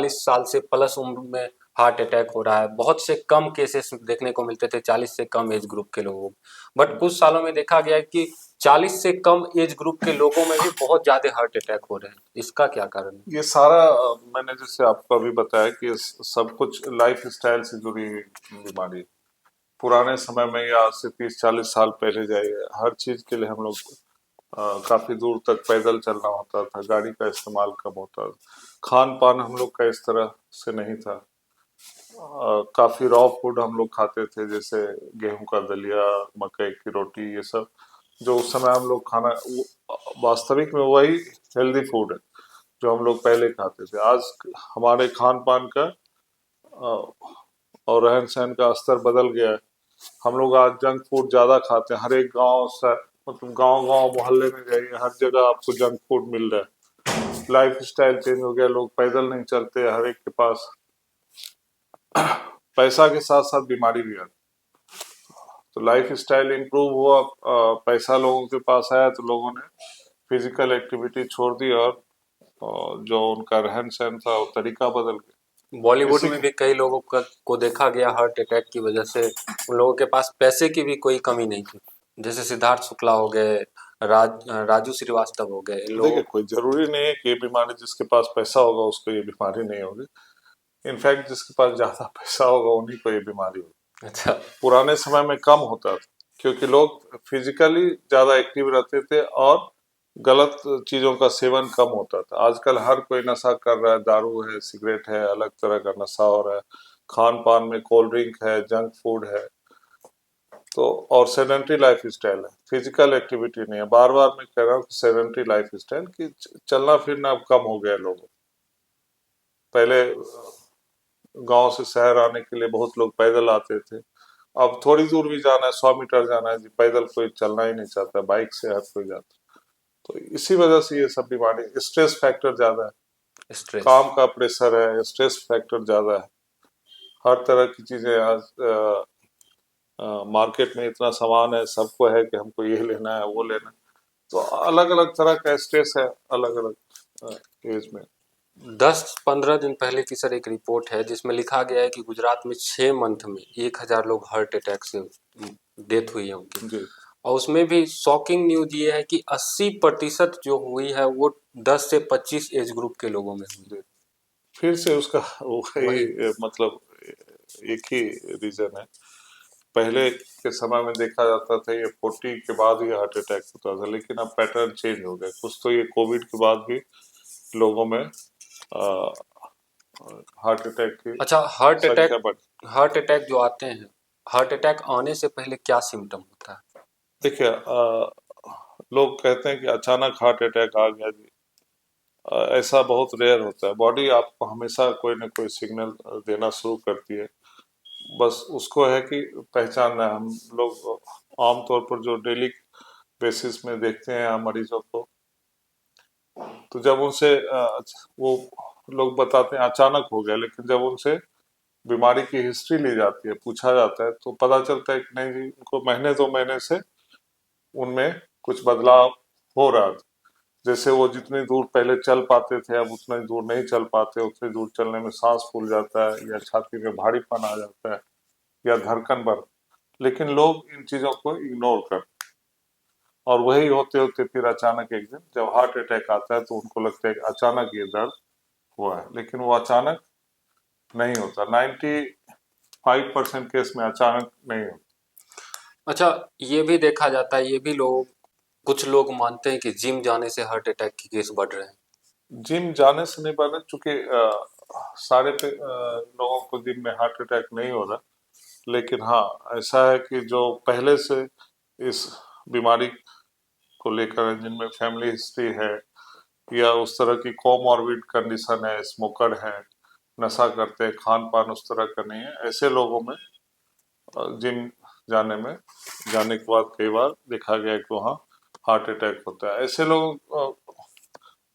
40 साल से प्लस उम्र में हार्ट अटैक हो रहा है। बहुत से कम केसेस देखने को मिलते थे 40 से कम एज ग्रुप के लोगों, बट कुछ सालों में देखा गया है कि 40 से कम एज ग्रुप के लोगों में भी बहुत ज्यादा हार्ट अटैक हो रहे हैं। इसका क्या कारण है? ये सारा मैंने जैसे आपको अभी बताया कि सब कुछ लाइफ स्टाइल से जुड़ी हुई बीमारी है। पुराने समय में या आज से 30-40 साल पहले जाइए, हर चीज के लिए हम लोग काफी दूर तक पैदल चलना होता था, गाड़ी का इस्तेमाल कम होता था, खान पान हम लोग का इस तरह से नहीं था। काफी रॉ फूड हम लोग खाते थे, जैसे गेहूं का दलिया, मकई की रोटी, ये सब जो उस समय हम लोग खाना वास्तविक में वही हेल्दी फूड है जो हम लोग पहले खाते थे। आज हमारे खान पान का अ, और रहन सहन का स्तर बदल गया है। हम लोग आज जंक फूड ज्यादा खाते हैं। हर एक गांव से मतलब गांव गांव मोहल्ले में जाइए, हर जगह आपको जंक फूड मिल रहा है। लाइफ स्टाइल चेंज हो गया, लोग पैदल नहीं चलते, हर एक के पास पैसा के साथ साथ बीमारी भी है। तो लाइफ स्टाइल इम्प्रूव हुआ, पैसा लोगों के पास आया तो लोगों ने फिजिकल एक्टिविटी छोड़ दी और जो उनका रहन सहन था वो तरीका बदल गया। बॉलीवुड इसी में भी कई लोगों को देखा गया हार्ट अटैक की वजह से उन लोगों के पास पैसे की भी कोई कमी नहीं थी। जैसे सिद्धार्थ शुक्ला हो गए, राजू श्रीवास्तव हो गए, इन देखिए, लोगों। कोई जरूरी नहीं है कि ये बीमारी जिसके पास पैसा होगा उसको ये बीमारी नहीं होगी। इनफैक्ट जिसके पास ज्यादा पैसा होगा उन्हीं को ये बीमारी होगी। अच्छा। पुराने समय में कम होता था क्योंकि लोग फिजिकली ज्यादा एक्टिव रहते थे और गलत चीजों का सेवन कम होता था। आजकल हर कोई नशा कर रहा है, दारू है, सिगरेट है, अलग तरह का नशा हो रहा है, खान पान में कोल्ड ड्रिंक है, जंक फूड है, तो और सेडेंट्री लाइफ स्टाइल है, फिजिकल एक्टिविटी नहीं है। बार बार मैं कह रहा हूँ सेडेंट्री लाइफ स्टाइल की चलना फिरना अब कम हो गया है लोगों। पहले गांव से शहर आने के लिए बहुत लोग पैदल आते थे, अब थोड़ी दूर भी जाना है, 100 मीटर जाना है जी, पैदल कोई चलना ही नहीं चाहता, बाइक से हर कोई जाता। तो इसी वजह से ये सब बीमारी, स्ट्रेस फैक्टर ज्यादा है, स्ट्रेस। काम का प्रेशर है, स्ट्रेस फैक्टर ज्यादा है। हर तरह की चीजें आज मार्केट में इतना सामान है, सबको है कि हमको ये लेना है, वो लेना है। तो अलग अलग तरह का स्ट्रेस है अलग अलग एज में। 10-15 दिन पहले की सर एक रिपोर्ट है जिसमें लिखा गया है कि गुजरात में 6 मंथ में 1,000 लोग हार्ट अटैक से डेथ हुई है उनकी। जी। और उसमें भी शॉकिंग न्यूज ये है कि 80% जो हुई है वो 10 से 25 एज ग्रुप के लोगों में हुई। जी, फिर से उसका वही वही। मतलब एक ही रीजन है। पहले के समय में देखा जाता था ये 40 के बाद ही हार्ट अटैक होता था, लेकिन अब पैटर्न चेंज हो गया कुछ। तो ये कोविड के बाद भी लोगों में हार्ट अटैक की अच्छा, हार्ट अटैक। संख्या बढ़। हार्ट अटैक जो आते हैं, हार्ट अटैक आने से पहले क्या सिम्टम होता है? देखिए, लोग कहते हैं कि अचानक हार्ट अटैक आ गया जी। ऐसा बहुत रेयर होता है। बॉडी आपको हमेशा कोई ना कोई सिग्नल देना शुरू करती है, बस उसको है कि पहचानना है। हम लोग आमतौर पर जो डेली बेसिस में देखते हैं मरीजों को, तो जब उनसे वो लोग बताते हैं अचानक हो गया, लेकिन जब उनसे बीमारी की हिस्ट्री ली जाती है, पूछा जाता है, तो पता चलता है कि नहीं जी, उनको महीने 2 महीने से उनमें कुछ बदलाव हो रहा था। जैसे वो जितनी दूर पहले चल पाते थे अब उतनी दूर नहीं चल पाते, उतनी दूर चलने में सांस फूल जाता है, या छाती में भारीपन आ जाता है, या धड़कन बढ़। लेकिन लोग इन चीजों को इग्नोर कर, और वही होते होते फिर अचानक एक दिन जब हार्ट अटैक आता है तो उनको लगता है कि अचानक ये दर्द हुआ है, लेकिन वो अचानक नहीं होता। 95% केस में अचानक नहीं होता। अच्छा, ये भी देखा जाता है, ये भी लोग, कुछ लोग मानते हैं कि जिम जाने से हार्ट अटैक के केस बढ़ रहे हैं। जिम जाने से नहीं बढ़ रहा, चूंकि लोगों को जिम में हार्ट अटैक नहीं हो रहा। लेकिन हाँ, ऐसा है कि जो पहले से इस बीमारी को लेकर है, जिनमें फैमिली हिस्ट्री है या उस तरह की कोमॉर्बिड कंडीशन है, स्मोकर है, नशा करते हैं, खान पान उस तरह का नहीं है, ऐसे लोगों में जिम जाने के बाद कई बार देखा गया है कि वहाँ हार्ट अटैक होता है। ऐसे लोग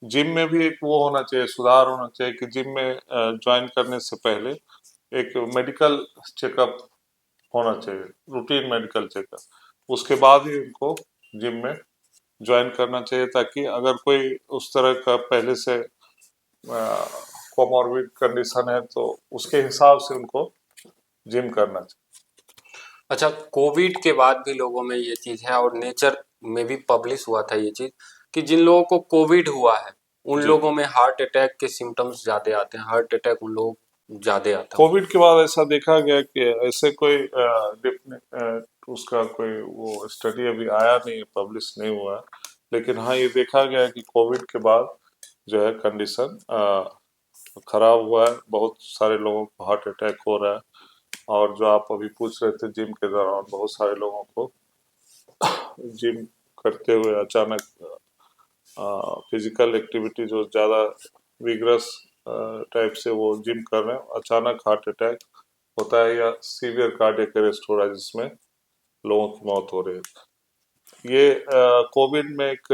जिम में भी एक वो होना चाहिए, सुधार होना चाहिए कि जिम में ज्वाइन करने से पहले एक मेडिकल चेकअप होना चाहिए, रूटीन मेडिकल चेकअप। उसके बाद ही उनको जिम में ज्वाइन करना चाहिए, ताकि अगर कोई उस तरह का पहले से कोमॉर्बिड कंडीशन है तो उसके हिसाब से उनको जिम करना चाहिए। अच्छा, कोविड के बाद भी लोगों में ये चीज है और नेचर में भी पब्लिश हुआ था ये चीज कि जिन लोगों को कोविड हुआ है उन जी, लोगों में हार्ट अटैक के सिम्टम्स ज्यादा आते हैं, हार्ट अटैक उन लोगों को ज्यादा आता है। कोविड के बाद ऐसा देखा गया कि ऐसे कोई उसका कोई वो स्टडी अभी आया नहीं, पब्लिश नहीं हुआ है, लेकिन हाँ ये देखा गया है कि कोविड के बाद जो है कंडीशन खराब हुआ है, बहुत सारे लोगों को हार्ट अटैक हो रहा है। और जो आप अभी पूछ रहे थे जिम के दौरान, बहुत सारे लोगों को जिम करते हुए अचानक फिजिकल एक्टिविटी जो ज़्यादा विग्रस टाइप से वो जिम कर रहे हैं, अचानक हार्ट अटैक होता है या सीवियर कार्डियक अरेस्ट हो रहा है जिसमें लोगों की मौत हो रही है। ये कोविड में एक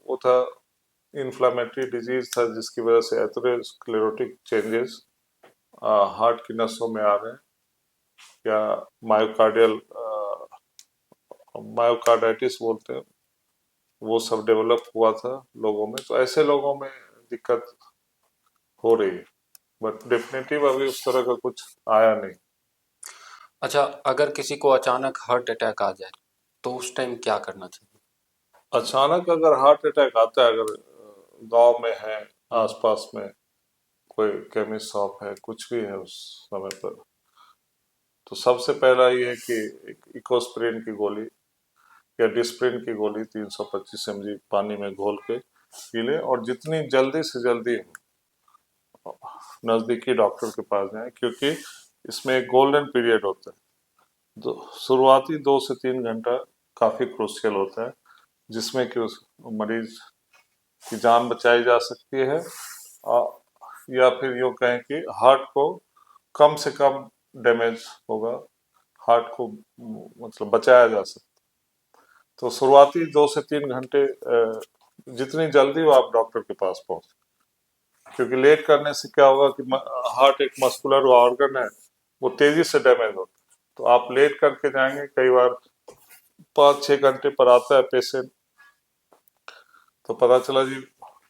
वो था, इन्फ्लामेटरी डिजीज था जिसकी वजह से एथेरोस्क्लेरोटिक चेंजेस हार्ट की नसों में आ रहे हैं, या मायोकार्डियल मायोकार्डाइटिस बोलते हैं, वो सब डेवलप हुआ था लोगों में। तो ऐसे लोगों में दिक्कत हो रही है, बट डेफिनेटिव अभी उस तरह का कुछ आया नहीं। अच्छा, अगर किसी को अचानक हार्ट अटैक आ जाए तो उस टाइम क्या करना चाहिए? अचानक अगर हार्ट अटैक आता है, अगर गांव में है, हम्म। आसपास में कोई केमिस्ट शॉप है, कुछ भी है उस समय पर, तो सबसे पहला ये है कि एक इकोस्प्रिन की गोली या डिस्प्रिन की गोली 325 mg पानी में घोल के पी लें, और जितनी जल्दी से जल्दी नज़दीकी डॉक्टर के पास जाएं, क्योंकि इसमें एक गोल्डन पीरियड होता है। तो शुरुआती 2 से 3 घंटा काफ़ी क्रूशियल होता है, जिसमें कि उस मरीज की जान बचाई जा सकती है, या फिर यूँ कहें कि हार्ट को कम से कम डैमेज होगा, हार्ट को मतलब बचाया जा सकता है। तो शुरुआती 2 से 3 घंटे जितनी जल्दी हो आप डॉक्टर के पास पहुंचे, क्योंकि लेट करने से क्या होगा कि हार्ट एक मस्कुलर ऑर्गन है, वो तेजी से डैमेज होता है। तो आप लेट करके जाएंगे, कई बार 5-6 घंटे पर आता है पेशेंट, तो पता चला जी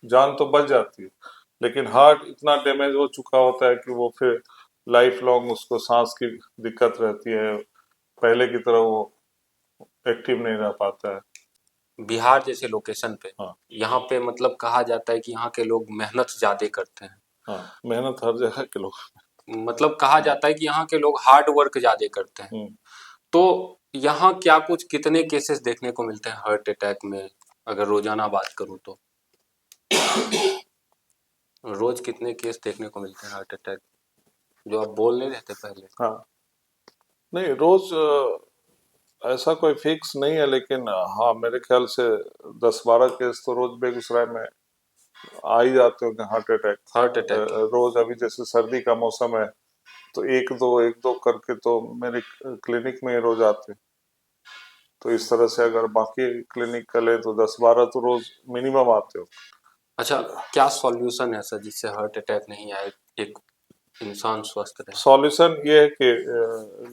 जान तो बच जाती है, लेकिन हार्ट इतना डैमेज हो चुका होता है कि वो फिर लाइफ लॉन्ग उसको सांस की दिक्कत रहती है, पहले की तरह वो एक्टिव नहीं रह पाता है। बिहार जैसे लोकेशन पे, हाँ, यहाँ पे मतलब कहा जाता है कि यहाँ के लोग मेहनत ज्यादा करते हैं। हाँ, मेहनत हर जगह के लोग। मतलब कहा हाँ, जाता है कि यहाँ के लोग हार्ड वर्क ज्यादा करते हैं। हम्म। तो यहाँ क्या कुछ कितने केसेस देखने को मिलते हैं हार्ट अटैक में, अगर रोजाना बात करूँ तो रोज कितने केस देखने को मिलते हैं हार्ट अटैक, जो आप बोल नहीं रहे थे पहले? हाँ, नहीं रोज ऐसा कोई फिक्स नहीं है, लेकिन हाँ मेरे ख्याल से 10-12 केस तो रोज बेगूसराय में आ ही जाते होंगे हार्ट अटैक। हार्ट अटैक के? रोज अभी जैसे सर्दी का मौसम है तो एक दो करके तो मेरे क्लिनिक में ही रोज आते हैं। तो इस तरह से अगर बाकी क्लिनिक का ले तो 10-12 तो रोज मिनिमम आते हो। अच्छा, क्या सॉल्यूशन है सर जिससे हार्ट अटैक नहीं आए, एक इंसान स्वस्थ रहे? सॉल्यूशन ये है कि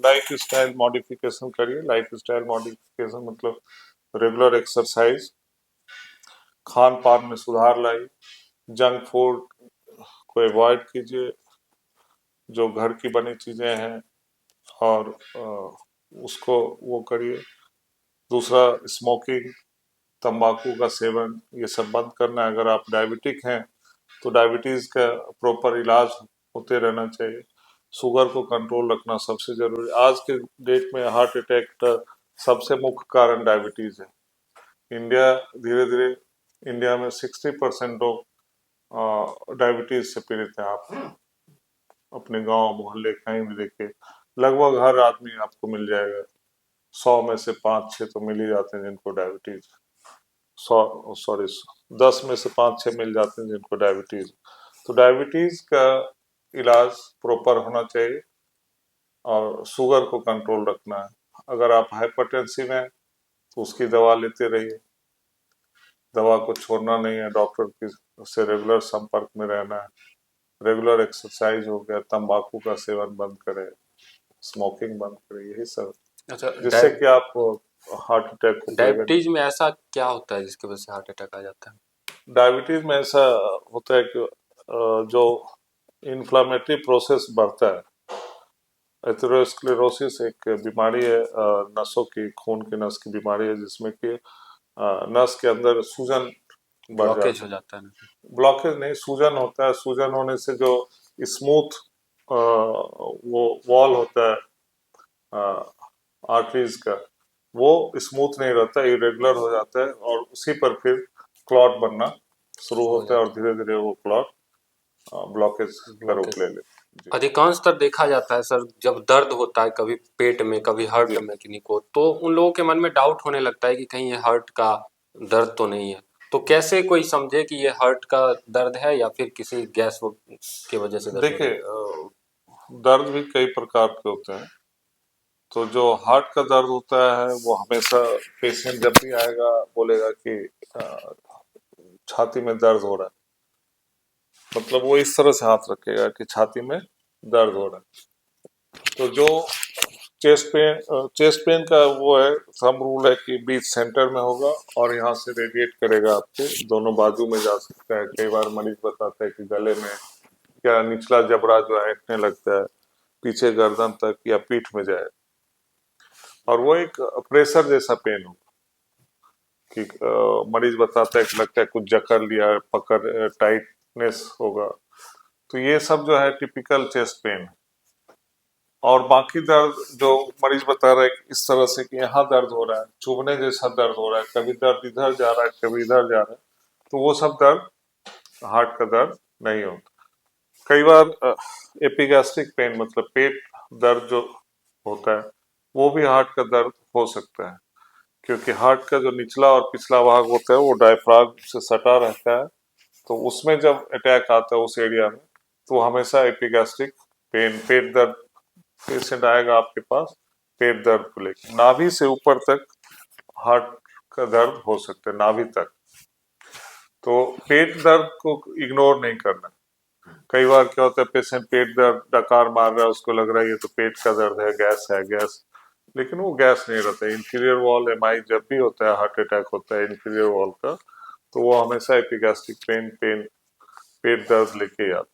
लाइफ स्टाइल मॉडिफिकेशन करिए। लाइफ स्टाइल मॉडिफिकेशन मतलब रेगुलर एक्सरसाइज, खान पान में सुधार लाइए, जंक फूड को अवॉइड कीजिए, जो घर की बनी चीजें हैं और उसको वो करिए। दूसरा, स्मोकिंग, तंबाकू का सेवन, ये सब बंद करना है। अगर आप डायबिटिक हैं तो डायबिटीज का प्रॉपर इलाज होते रहना चाहिए। शुगर को कंट्रोल रखना सबसे जरूरी। आज के डेट में हार्ट अटैक का सबसे मुख्य कारण डायबिटीज है। इंडिया धीरे धीरे इंडिया में 60% लोग डायबिटीज से पीड़ित हैं। आप अपने गांव मोहल्ले कहीं भी देखिए, लगभग हर आदमी आपको मिल जाएगा, 100 में से 5-6 तो मिल ही जाते हैं जिनको डायबिटीज। 100 सॉरी 10 में से 5-6 मिल जाते हैं जिनको डायबिटीज। तो डायबिटीज का इलाज प्रॉपर होना चाहिए और शुगर को कंट्रोल रखना है। अगर आप हाइपरटेंसिव हैं तो उसकी दवा लेते रहिए, दवा को छोड़ना नहीं है, डॉक्टर की से रेगुलर संपर्क में रहना है। रेगुलर एक्सरसाइज हो गया, तंबाकू का सेवन बंद करें, स्मोकिंग बंद करें, यही सब, अच्छा, जिससे कि आप हार्ट अटैक को प्रिवेंट। डायबिटीज में ऐसा क्या होता है जिसकी वजह से हार्ट अटैक आ जाता है? डायबिटीज में ऐसा होता है कि जो इन्फ्लामेटरी प्रोसेस बढ़ता है। एथेरोस्क्लेरोसिस एक बीमारी है, नसों की, खून की नस की बीमारी है, जिसमें कि नस के अंदर सूजन बढ़ ब्लॉकेज हो जाता जाता है ना। है। ब्लॉकेज नहीं, सूजन होता है। सूजन होने से जो स्मूथ वो वॉल होता है आर्टरीज का, वो स्मूथ नहीं रहता, इरेगुलर हो जाता है, और उसी पर फिर क्लॉट बनना शुरू हो होता है, और जाता धीरे धीरे वो क्लॉट ब्लॉकेज है का रूप ब्लॉकेज। ले लेते। जी। अधिकांशतर देखा जाता है सर, जब दर्द होता है कभी पेट में कभी जी। हार्ट में किन्हीं को, तो उन लोगों के मन में डाउट होने लगता है कि कहीं ये हार्ट का दर्द तो नहीं है। तो कैसे कोई समझे कि ये हार्ट का दर्द है या फिर किसी गैस की वजह से दर्द हो रहा देखिए, है। दर्द भी कई प्रकार के होते हैं। तो जो हार्ट का दर्द होता है वो हमेशा पेशेंट जब भी आएगा बोलेगा कि अ, छाती में दर्द हो रहा है, मतलब वो इस तरह से हाथ रखेगा कि छाती में दर्द हो रहा है। तो जो चेस्ट पेन का वो है, थंब रूल है कि बीच सेंटर में होगा, और यहाँ से रेडिएट करेगा, आपके दोनों बाजू में जा सकता है। कई बार मरीज बताता है कि गले में या निचला जबड़ा जो है ऐंठने लगता है, पीछे गर्दन तक या पीठ में जाए, और वो एक प्रेशर जैसा पेन हो कि मरीज बताता है कि लगता है कुछ जकड़ लिया है, पकड़ टाइटनेस होगा। तो ये सब जो है टिपिकल चेस्ट पेन है। और बाकी दर्द जो मरीज बता रहा है कि इस तरह से कि यहाँ दर्द हो रहा है, चुभने जैसा दर्द हो रहा है, कभी दर्द इधर जा रहा है कभी इधर जा रहा है, तो वो सब दर्द हार्ट का दर्द नहीं होता। कई बार एपिगैस्ट्रिक पेन, मतलब पेट दर्द जो होता है, वो भी हार्ट का दर्द हो सकता है, क्योंकि हार्ट का जो निचला और पिछला भाग होता है वो डायफ्राम से सटा रहता है। तो उसमें जब अटैक आता है उस एरिया में, तो हमेशा एपिगैस्ट्रिक पेन, पेट दर्द, पेशेंट आएगा आपके पास पेट दर्द को लेकर। नाभि से ऊपर तक हार्ट का दर्द हो सकता है, नाभि तक। तो पेट दर्द को इग्नोर नहीं करना। कई बार क्या होता है, पेशेंट पेट दर्द डकार मार रहा है, उसको लग रहा है ये तो पेट का दर्द है गैस, लेकिन वो गैस नहीं रहता है। इंफीरियर वॉल एमआई जब भी होता है, हार्ट अटैक होता है इंफीरियर वॉल का, तो वो हमेशा एपिगैस्ट्रिक पेन पेट दर्द लेके आता है।